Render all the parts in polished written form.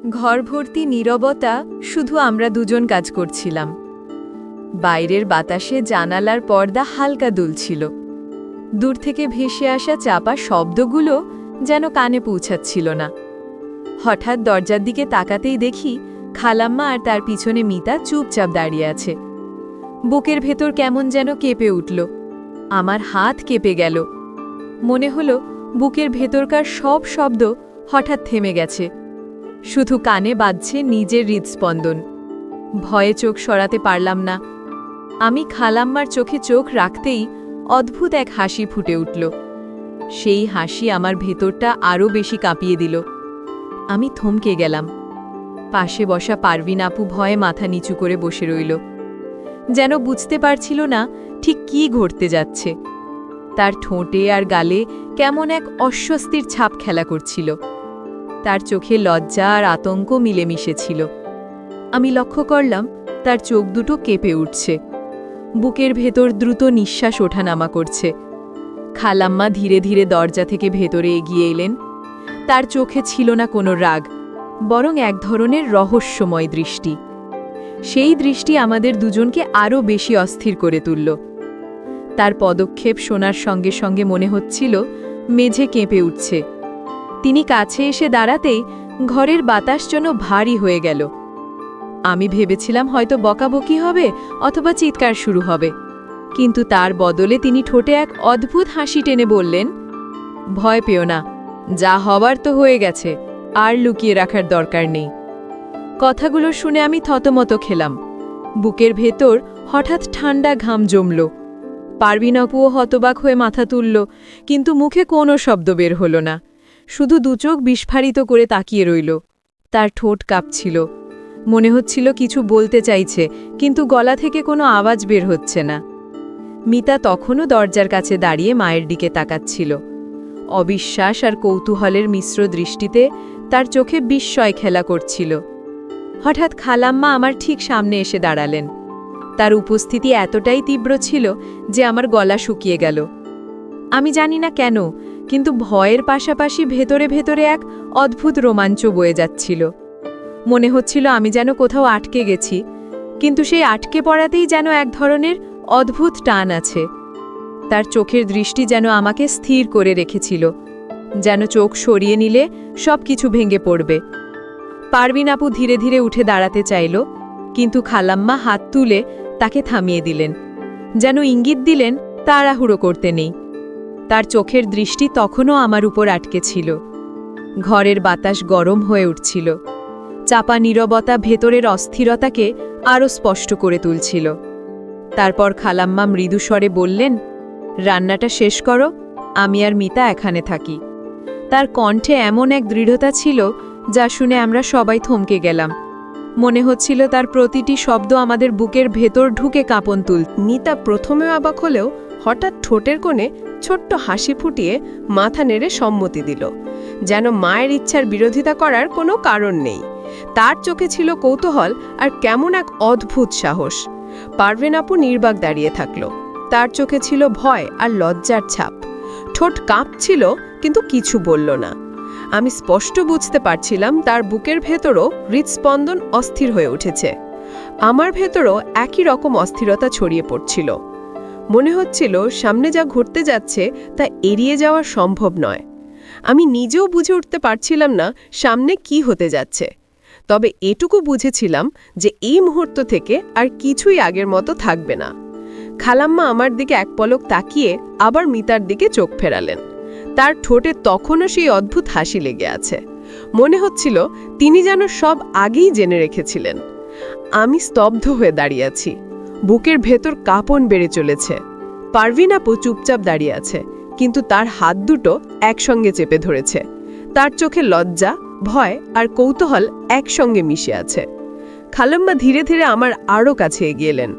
ঘর ভর্তি নীরবতা, শুধু আমরা দুজন কাজ করছিলাম। বাইরের বাতাসে জানালার পর্দা হালকা দুলছিল। দূর থেকে ভেসে আসা চাপা শব্দগুলো যেন কানে পৌঁছাচ্ছিল না। হঠাৎ দরজার দিকে তাকাতেই দেখি খালাম্মা আর তার পিছনে মিতা চুপচাপ দাঁড়িয়ে আছে। বুকের ভেতর কেমন যেন কেঁপে উঠল। আমার হাত কেঁপে গেল। মনে হলো বুকের ভেতরকার সব শব্দ হঠাৎ থেমে গেছে। শুধু কানে বাজছে নিজের হৃদস্পন্দন। ভয়ে চোখ সরাতে পারলাম না। আমি খালাম্মার চোখে চোখ রাখতেই অদ্ভুত এক হাসি ফুটে উঠল। সেই হাসি আমার ভেতরটা আরও বেশি কাঁপিয়ে দিল। আমি থমকে গেলাম। পাশে বসা পারভিন আপু ভয়ে মাথা নিচু করে বসে রইল, যেন বুঝতে পারছিল না ঠিক কী ঘটতে যাচ্ছে। তার ঠোঁটে আর গালে কেমন এক অস্বস্তির ছাপ খেলা করছিল। তার চোখে লজ্জা আর আতঙ্ক মিলেমিশে ছিল। আমি লক্ষ্য করলাম তার চোখ দুটো কেঁপে উঠছে। বুকের ভেতর দ্রুত নিঃশ্বাস ওঠানামা করছে। খালাম্মা ধীরে ধীরে দরজা থেকে ভেতরে এগিয়ে এলেন। তার চোখে ছিল না কোনো রাগ, বরং এক ধরনের রহস্যময় দৃষ্টি। সেই দৃষ্টি আমাদের দুজনকে আরও বেশি অস্থির করে তুলল। তার পদক্ষেপ শোনার সঙ্গে সঙ্গে মনে হচ্ছিল মেঝে কেঁপে উঠছে। তিনি কাছে এসে দাঁড়াতেই ঘরের বাতাস যেন ভারী হয়ে গেল। আমি ভেবেছিলাম হয়তো বকাবকি হবে অথবা চিৎকার শুরু হবে, কিন্তু তার বদলে তিনি ঠোঁটে এক অদ্ভুত হাসি টেনে বললেন, ভয় পেও না, যা হবার তো হয়ে গেছে, আর লুকিয়ে রাখার দরকার নেই। কথাগুলো শুনে আমি থতমত খেলাম। বুকের ভেতর হঠাৎ ঠান্ডা ঘাম জমল। পারভিন আপুও হতবাক হয়ে মাথা তুলল, কিন্তু মুখে কোনো শব্দ বের হল না। শুধু দুচোখ বিস্ফারিত করে তাকিয়ে রইল। তার ঠোঁট কাঁপছিল। মনে হচ্ছিল কিছু বলতে চাইছে, কিন্তু গলা থেকে কোনো আওয়াজ বের হচ্ছে না। মিতা তখনও দরজার কাছে দাঁড়িয়ে মায়ের দিকে তাকাচ্ছিল। অবিশ্বাস আর কৌতূহলের মিশ্র দৃষ্টিতে তার চোখে বিস্ময় খেলা করছিল। হঠাৎ খালাম্মা আমার ঠিক সামনে এসে দাঁড়ালেন। তার উপস্থিতি এতটাই তীব্র ছিল যে আমার গলা শুকিয়ে গেল। আমি জানি না কেন, কিন্তু ভয়ের পাশাপাশি ভেতরে ভেতরে এক অদ্ভুত রোমাঞ্চ বয়ে যাচ্ছিল। মনে হচ্ছিল আমি যেন কোথাও আটকে গেছি, কিন্তু সেই আটকে পড়াতেই যেন এক ধরনের অদ্ভুত টান আছে। তার চোখের দৃষ্টি যেন আমাকে স্থির করে রেখেছিল, যেন চোখ সরিয়ে নিলে সব কিছু ভেঙে পড়বে। পারভিন আপু ধীরে ধীরে উঠে দাঁড়াতে চাইল, কিন্তু খালাম্মা হাত তুলে তাকে থামিয়ে দিলেন, যেন ইঙ্গিত দিলেন তাড়াহুড়ো করতে নেই। তার চোখের দৃষ্টি তখনও আমার উপর আটকে ছিল। ঘরের বাতাস গরম হয়ে উঠছিল। চাপা নীরবতা ভেতরের অস্থিরতাকে আরও স্পষ্ট করে তুলছিল। তারপর খালাম্মা মৃদু স্বরে বললেন, রান্নাটা শেষ করো, আমি আর মিতা এখানে থাকি। তার কণ্ঠে এমন এক দৃঢ়তা ছিল যা শুনে আমরা সবাই থমকে গেলাম। মনে হচ্ছিল তার প্রতিটি শব্দ আমাদের বুকের ভেতর ঢুকে কাঁপন তুল। মিতা প্রথমে অবাক হলেও হঠাৎ ঠোঁটের কোণে ছোট্ট হাসি ফুটিয়ে মাথা নেড়ে সম্মতি দিল, যেন মায়ের ইচ্ছার বিরোধিতা করার কোনো কারণ নেই। তার চোখে ছিল কৌতূহল আর কেমন এক অদ্ভুত সাহস। পারভিন আপু নির্বাক দাঁড়িয়ে থাকল। তার চোখে ছিল ভয় আর লজ্জার ছাপ। ঠোঁট কাঁপছিল, কিন্তু কিছু বলল না। আমি স্পষ্ট বুঝতে পারছিলাম তার বুকের ভেতরও হৃদস্পন্দন অস্থির হয়ে উঠেছে। আমার ভেতরও একই রকম অস্থিরতা ছড়িয়ে পড়ছিল। মনে হচ্ছিল সামনে যা ঘটতে যাচ্ছে তা এড়িয়ে যাওয়া সম্ভব নয়। আমি নিজেও বুঝে উঠতে পারছিলাম না সামনে কি হতে যাচ্ছে, তবে এটুকু বুঝেছিলাম যে এই মুহূর্ত থেকে আর কিছুই আগের মতো থাকবে না। খালাম্মা আমার দিকে এক পলক তাকিয়ে আবার মিতার দিকে চোখ ফেরালেন। তার ঠোঁটে তখনও সেই অদ্ভুত হাসি লেগে আছে। মনে হচ্ছিল তিনি যেন সব আগেই জেনে রেখেছিলেন। আমি স্তব্ধ হয়ে দাঁড়িয়ে আছি। বুকের ভেতর কাঁপন বেড়ে চলেছে। পারভিন আপু চুপচাপ দাঁড়িয়ে আছে, কিন্তু তার হাত দুটো একসঙ্গে চেপে ধরেছে। তার চোখে লজ্জা, ভয় আর কৌতূহল একসঙ্গে মিশে আছে। খালাম্মা ধীরে ধীরে আমার আরও কাছে এগিয়ে এলেন।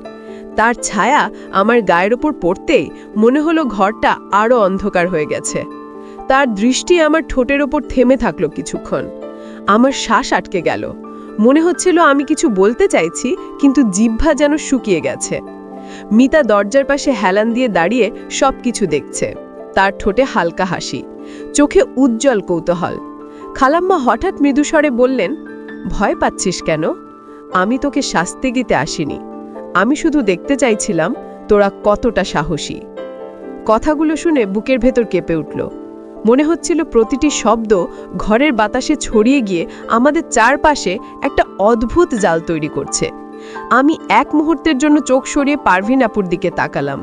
তার ছায়া আমার গায়ের ওপর পড়তেই মনে হলো ঘরটা আরও অন্ধকার হয়ে গেছে। তার দৃষ্টি আমার ঠোঁটের ওপর থেমে থাকলো কিছুক্ষণ। আমার শ্বাস আটকে গেল। মনে হচ্ছিল আমি কিছু বলতে চাইছি, কিন্তু জিহ্বা যেন শুকিয়ে গেছে। মিতা দরজার পাশে হেলান দিয়ে দাঁড়িয়ে সবকিছু দেখছে। তার ঠোঁটে হালকা হাসি, চোখে উজ্জ্বল কৌতূহল। খালাম্মা হঠাৎ মৃদুস্বরে বললেন, ভয় পাচ্ছিস কেন? আমি তোকে শাস্তি দিতে আসিনি, আমি শুধু দেখতে চাইছিলাম তোরা কতটা সাহসী। কথাগুলো শুনে বুকের ভেতর কেঁপে উঠল। মনে হচ্ছিল প্রতিটি শব্দ ঘরের বাতাসে ছড়িয়ে গিয়ে আমাদের চারপাশে একটা অদ্ভুত জাল তৈরি করছে। আমি এক মুহূর্তের জন্য চোখ সরিয়ে পারভিন আপুর দিকে তাকালাম।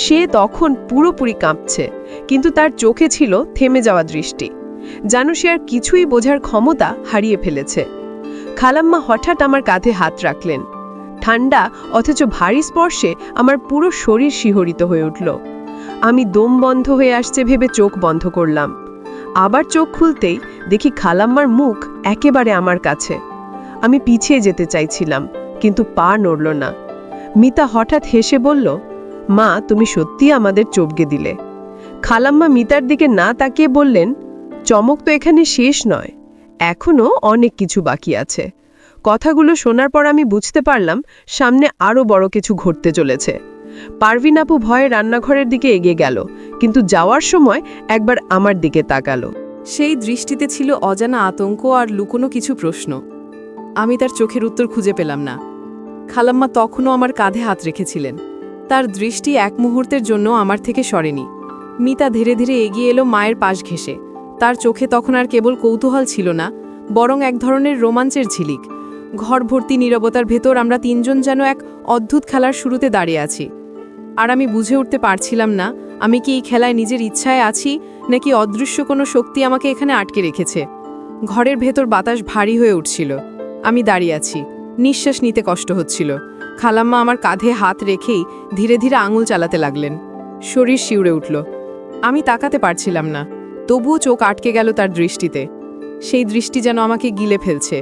সে তখন পুরোপুরি কাঁপছে, কিন্তু তার চোখে ছিল থেমে যাওয়া দৃষ্টি, যেন সে আর কিছুই বোঝার ক্ষমতা হারিয়ে ফেলেছে। খালাম্মা হঠাৎ আমার কাঁধে হাত রাখলেন। ঠান্ডা অথচ ভারী স্পর্শে আমার পুরো শরীর শিহরিত হয়ে উঠল। আমি দম বন্ধ হয়ে আসছে ভেবে চোখ বন্ধ করলাম। আবার চোখ খুলতেই দেখি খালাম্মার মুখ একেবারে আমার কাছে। আমি পিছিয়ে যেতে চাইছিলাম, কিন্তু পা নড়ল না। মিতা হঠাৎ হেসে বলল, মা, তুমি সত্যি আমাদের চমকে দিলে। খালাম্মা মিতার দিকে না তাকিয়ে বললেন, চমক তো এখানে শেষ নয়, এখনো অনেক কিছু বাকি আছে। কথাগুলো শোনার পর আমি বুঝতে পারলাম সামনে আরো বড় কিছু ঘটতে চলেছে। পারভিন আপু ভয়ে রান্নাঘরের দিকে এগিয়ে গেল, কিন্তু যাওয়ার সময় একবার আমার দিকে তাকালো। সেই দৃষ্টিতে ছিল অজানা আতঙ্ক আর লুকোনো কিছু প্রশ্ন। আমি তার চোখের উত্তর খুঁজে পেলাম না। খালাম্মা তখনও আমার কাঁধে হাত রেখেছিলেন। তার দৃষ্টি এক মুহূর্তের জন্য আমার থেকে সরেনি। মিতা ধীরে ধীরে এগিয়ে এলো মায়ের পাশ ঘেঁষে। তার চোখে তখন আর কেবল কৌতূহল ছিল না, বরং এক ধরনের রোমাঞ্চের ঝিলিক। ঘর ভর্তি নীরবতার ভেতর আমরা তিনজন যেন এক অদ্ভুত খেলার শুরুতে দাঁড়িয়ে আছি। আর আমি বুঝে উঠতে পারছিলাম না আমি কি এই খেলায় নিজের ইচ্ছায় আছি, নাকি অদৃশ্য কোনো শক্তি আমাকে এখানে আটকে রেখেছে। ঘরের ভেতর বাতাস ভারী হয়ে উঠছিল। আমি দাঁড়িয়ে আছি, নিঃশ্বাস নিতে কষ্ট হচ্ছিল। খালাম্মা আমার কাঁধে হাত রেখেই ধীরে ধীরে আঙুল চালাতে লাগলেন। শরীর শিউরে উঠল। আমি তাকাতে পারছিলাম না, তবুও চোখ আটকে গেল তার দৃষ্টিতে। সেই দৃষ্টি যেন আমাকে গিলে ফেলছে।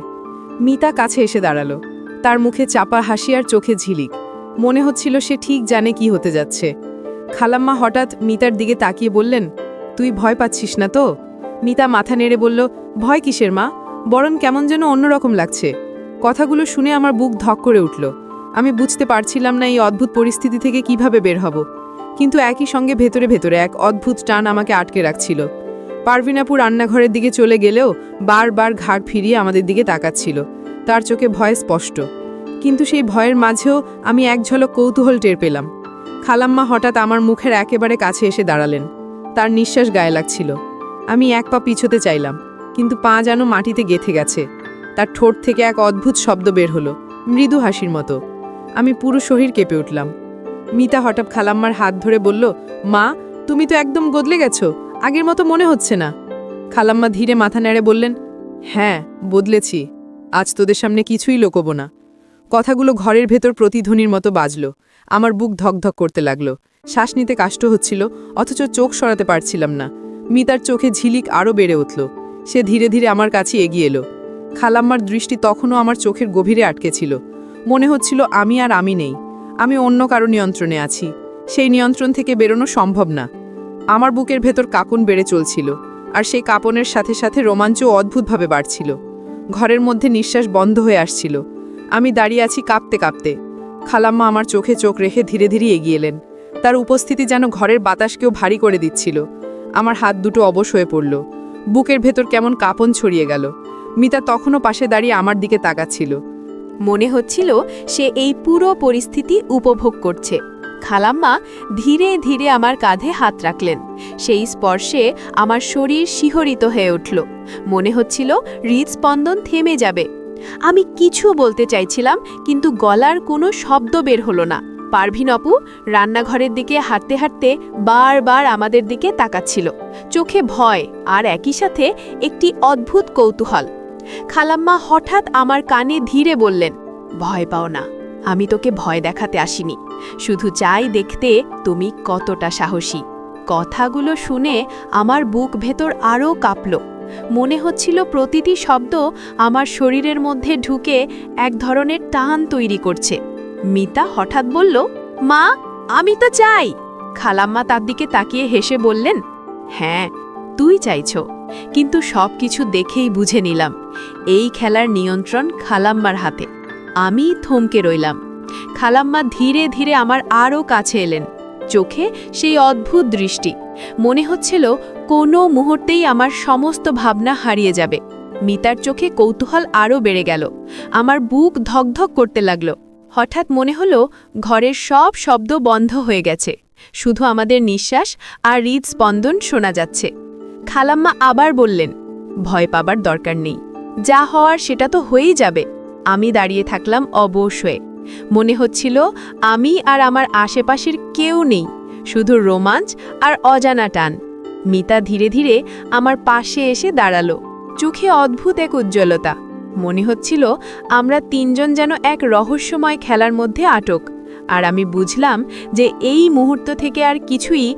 মিতা কাছে এসে দাঁড়ালো। তার মুখে চাপা হাসি আর চোখে ঝিলিক। মনে হচ্ছিল সে ঠিক জানে কি হতে যাচ্ছে। খালাম্মা হঠাৎ মিতার দিকে তাকিয়ে বললেন, তুই ভয় পাচ্ছিস না তো? মিতা মাথা নেড়ে বলল, ভয় কিসের মা, বরং কেমন যেন অন্যরকম লাগছে। কথাগুলো শুনে আমার বুক ধক করে উঠল। আমি বুঝতে পারছিলাম না এই অদ্ভুত পরিস্থিতি থেকে কিভাবে বের হব, কিন্তু একই সঙ্গে ভেতরে ভেতরে এক অদ্ভুত টান আমাকে আটকে রাখছিল। পারভিন আপু রান্নাঘরের দিকে চলে গেলেও বারবার ঘাড় ফিরিয়ে আমাদের দিকে তাকাচ্ছিল। তার চোখে ভয় স্পষ্ট, কিন্তু সেই ভয়ের মাঝেও আমি এক ঝলক কৌতূহল টের পেলাম। খালাম্মা হঠাৎ আমার মুখের একেবারে কাছে এসে দাঁড়ালেন। তার নিঃশ্বাস গায়ে লাগছিল। আমি এক পা পিছোতে চাইলাম, কিন্তু পা যেন মাটিতে গেঁথে গেছে। তার ঠোঁট থেকে এক অদ্ভুত শব্দ বের হলো, মৃদু হাসির মতো। আমি পুরো শরীর কেঁপে উঠলাম। মিতা হঠাৎ খালাম্মার হাত ধরে বলল, মা, তুমি তো একদম বদলে গেছো, আগের মতো মনে হচ্ছে না। খালাম্মা ধীরে মাথা নেড়ে বললেন, হ্যাঁ বদলেছি, আজ তোদের সামনে কিছুই লুকোবো না। কথাগুলো ঘরের ভেতর প্রতিধ্বনির মতো বাজল। আমার বুক ধকধক করতে লাগলো। শ্বাস নিতে কষ্ট হচ্ছিল, অথচ চোখ সরাতে পারছিলাম না। মিতার চোখে ঝিলিক আরও বেড়ে উঠল। সে ধীরে ধীরে আমার কাছে এগিয়ে এলো। খালাম্মার দৃষ্টি তখনও আমার চোখের গভীরে আটকে ছিল। মনে হচ্ছিল আমি নেই, আমি অন্য কারো নিয়ন্ত্রণে আছি। সেই নিয়ন্ত্রণ থেকে বেরোনো সম্ভব না। আমার বুকের ভেতর কাঁপন বেড়ে চলছিল, আর সেই কাঁপনের সাথে সাথে রোমাঞ্চও অদ্ভুতভাবে বাড়ছিল। ঘরের মধ্যে নিঃশ্বাস বন্ধ হয়ে আসছিল। আমি দাঁড়িয়ে আছি কাঁপতে কাঁপতে। খালাম্মা আমার চোখে চোখ রেখে ধীরে ধীরে এগিয়ে এলেন। তার উপস্থিতি যেন ঘরের বাতাসকেও ভারী করে দিচ্ছিল। আমার হাত দুটো অবশ হয়ে পড়ল। বুকের ভেতর কেমন কাঁপন ছড়িয়ে গেল। মিতা তখনও পাশে দাঁড়িয়ে আমার দিকে তাকাচ্ছিল। মনে হচ্ছিল সে এই পুরো পরিস্থিতি উপভোগ করছে। খালাম্মা ধীরে ধীরে আমার কাঁধে হাত রাখলেন। সেই স্পর্শে আমার শরীর শিহরিত হয়ে উঠল। মনে হচ্ছিল হৃদস্পন্দন থেমে যাবে। আমি কিছু বলতে চাইছিলাম, কিন্তু গলার কোনো শব্দ বের হলো না। পারভিন আপু রান্নাঘরের দিকে হাঁটতে হাঁটতে বারবার আমাদের দিকে তাকাচ্ছিল, চোখে ভয় আর একই সাথে একটি অদ্ভুত কৌতূহল। খালাম্মা হঠাৎ আমার কানে ধীরে বললেন, ভয় পাও না, আমি তোকে ভয় দেখাতে আসিনি, শুধু চাই দেখতে তুমি কতটা সাহসী। কথাগুলো শুনে আমার বুক ভেতর আরও কাঁপল। মনে হচ্ছিল প্রতিটি শব্দ আমার শরীরের মধ্যে ঢুকে এক ধরনের টান তৈরি করছে। মিতা হঠাৎ বলল, মা, আমি তো চাই। খালাম্মা তার দিকে তাকিয়ে হেসে বললেন, হ্যাঁ তুই চাইছ, কিন্তু সব কিছু দেখেই বুঝে নিলাম এই খেলার নিয়ন্ত্রণ খালাম্মার হাতে। আমি থমকে রইলাম। খালাম্মা ধীরে ধীরে আমার আরও কাছে এলেন। চোখে সেই অদ্ভুত দৃষ্টি। মনে হচ্ছিল কোনো মুহূর্তেই আমার সমস্ত ভাবনা হারিয়ে যাবে। মিতার চোখে কৌতূহল আরও বেড়ে গেল। আমার বুক ধকধক করতে লাগল। হঠাৎ মনে হলো ঘরের সব শব্দ বন্ধ হয়ে গেছে, শুধু আমাদের নিঃশ্বাস আর হৃদস্পন্দন শোনা যাচ্ছে। খালাম্মা আবার বললেন, ভয় পাবার দরকার নেই, যা হওয়ার সেটা তো হয়েই যাবে। আমি দাঁড়িয়ে থাকলাম অবশ হয়ে। মনে হচ্ছিল আমি আর আমার আশেপাশের কেউ নেই, শুধু রোমাঞ্চ আর অজানা টান। মিতা ধীরে ধীরে আমার পাশে এসে দাঁড়ালো, চোখে অদ্ভুত এক উজ্জ্বলতা। মনে হচ্ছিল আমরা তিনজন যেন এক রহস্যময় খেলার মধ্যে আটক, আর আমি বুঝলাম যে এই মুহূর্ত থেকে আর কিছুই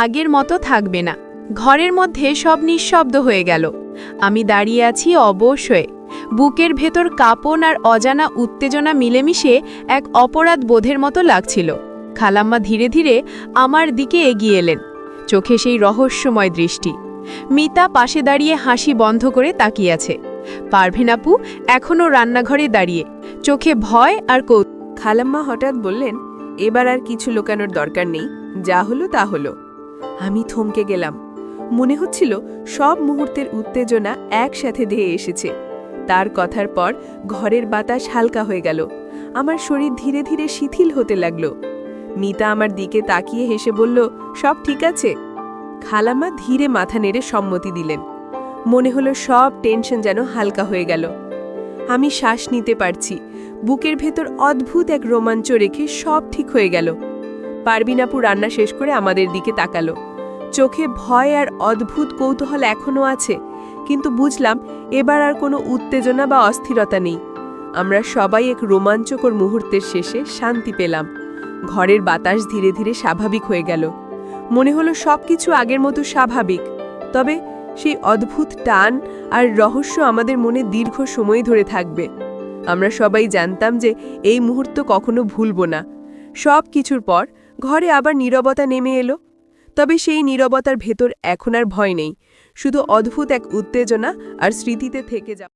আগের মতো থাকবে না। ঘরের মধ্যে সব নিঃশব্দ হয়ে গেল। আমি দাঁড়িয়ে আছি অবশ হয়ে। বুকের ভেতর কাঁপন আর অজানা উত্তেজনা মিলেমিশে এক অপরাধ বোধের মতো লাগছিল। খালাম্মা ধীরে ধীরে আমার দিকে এগিয়ে এলেন, চোখে সেই রহস্যময় দৃষ্টি। মিতা পাশে দাঁড়িয়ে হাসি বন্ধ করে তাকিয়ে আছে। পারভিন আপু এখনও রান্নাঘরে দাঁড়িয়ে, চোখে ভয় আর কৌতূহল। খালাম্মা হঠাৎ বললেন, এবার আর কিছু লুকানোর দরকার নেই, যা হলো তা হলো। আমি থমকে গেলাম। মনে হচ্ছিল সব মুহূর্তের উত্তেজনা একসাথে ধেয়ে এসেছে। তার কথার পর ঘরের বাতাস হালকা হয়ে গেল। আমার শরীর ধীরে ধীরে শিথিল হতে লাগল। মিতা আমার দিকে তাকিয়ে হেসে বলল, সব ঠিক আছে। খালাম্মা ধীরে মাথা নেড়ে সম্মতি দিলেন। মনে হলো সব টেনশন যেন হালকা হয়ে গেল। আমি শ্বাস নিতে পারছি। বুকের ভেতর অদ্ভুত এক রোমাঞ্চ রেখে সব ঠিক হয়ে গেল। পারভিন আপু রান্না শেষ করে আমাদের দিকে তাকালো। চোখে ভয় আর অদ্ভুত কৌতূহল এখনও আছে, কিন্তু বুঝলাম এবার আর কোনো উত্তেজনা বা অস্থিরতা নেই। আমরা সবাই এক রোমাঞ্চকর মুহূর্তের শেষে শান্তি পেলাম। ঘরের বাতাস ধীরে ধীরে স্বাভাবিক হয়ে গেল। মনে হলো সবকিছু আগের মতো স্বাভাবিক, তবে সেই অদ্ভুত টান আর রহস্য আমাদের মনে দীর্ঘ সময় ধরে থাকবে। আমরা সবাই জানতাম যে এই মুহূর্ত কখনো ভুলব না। সব কিছুর পর ঘরে আবার নীরবতা নেমে এলো, তবে সেই নীরবতার ভেতর এখন আর ভয় নেই, শুধু অদ্ভুত এক উত্তেজনা আর স্মৃতিতে থেকে যাওয়া।